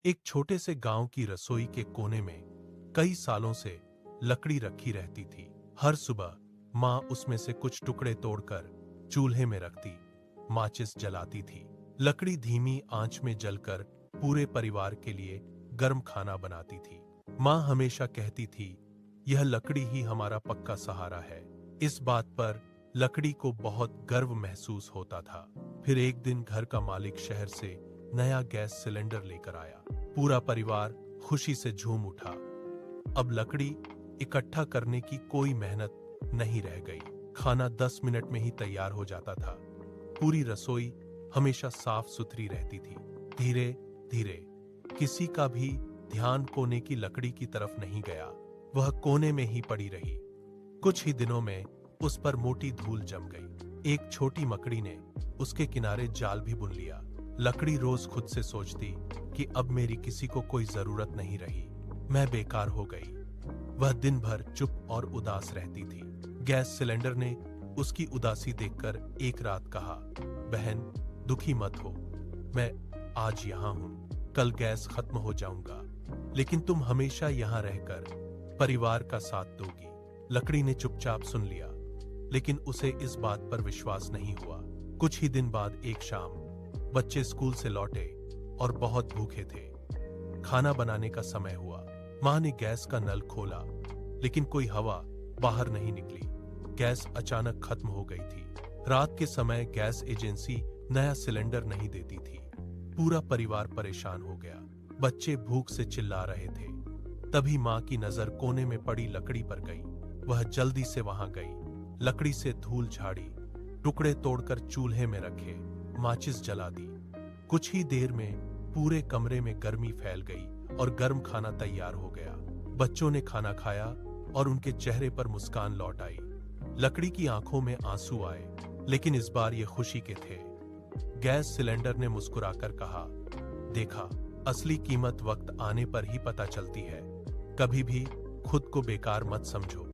एक छोटे से गांव की रसोई के कोने में कई सालों से लकड़ी रखी रहती थी। हर सुबह माँ उसमें से कुछ टुकड़े तोड़कर चूल्हे में रखती, माचिस जलाती थी। लकड़ी धीमी आंच में जलकर पूरे परिवार के लिए गर्म खाना बनाती थी। माँ हमेशा कहती थी, यह लकड़ी ही हमारा पक्का सहारा है। इस बात पर लकड़ी को बहुत गर्व महसूस होता था। फिर एक दिन घर का मालिक शहर से नया गैस सिलेंडर लेकर आया। पूरा परिवार खुशी से झूम उठा। अब लकड़ी इकट्ठा करने की कोई मेहनत नहीं रह गई। खाना 10 मिनट में ही तैयार हो जाता था। पूरी रसोई हमेशा साफ सुथरी रहती थी। धीरे धीरे किसी का भी ध्यान कोने की लकड़ी की तरफ नहीं गया। वह कोने में ही पड़ी रही। कुछ ही दिनों में उस पर मोटी धूल जम गई। एक छोटी मकड़ी ने उसके किनारे जाल भी बुन लिया। लकड़ी रोज खुद से सोचती कि अब मेरी किसी को कोई जरूरत नहीं रही, मैं बेकार हो गई। वह दिन भर चुप और उदास रहती थी। गैस सिलेंडर ने उसकी उदासी देखकर एक रात कहा, बहन दुखी मत हो, मैं आज यहाँ हूँ, कल गैस खत्म हो जाऊंगा, लेकिन तुम हमेशा यहाँ रहकर परिवार का साथ दोगी। लकड़ी ने चुपचाप सुन लिया, लेकिन उसे इस बात पर विश्वास नहीं हुआ। कुछ ही दिन बाद एक शाम बच्चे स्कूल से लौटे और बहुत भूखे थे। खाना बनाने का समय हुआ। माँ ने गैस का नल खोला, लेकिन कोई हवा बाहर नहीं निकली। गैस अचानक खत्म हो गई थी। रात के समय गैस एजेंसी नया सिलेंडर नहीं देती थी। पूरा परिवार परेशान हो गया। बच्चे भूख से चिल्ला रहे थे। तभी माँ की नजर कोने में पड़ी लकड़ी पर गई। वह जल्दी से वहां गई, लकड़ी से धूल झाड़ी, टुकड़े तोड़कर चूल्हे में रखे, माचिस जला दी। कुछ ही देर में पूरे कमरे में गर्मी फैल गई और गर्म खाना तैयार हो गया। बच्चों ने खाना खाया और उनके चेहरे पर मुस्कान लौट आई। लकड़ी की आंखों में आंसू आए, लेकिन इस बार ये खुशी के थे। गैस सिलेंडर ने मुस्कुराकर कहा, देखा, असली कीमत वक्त आने पर ही पता चलती है। कभी भी खुद को बेकार मत समझो।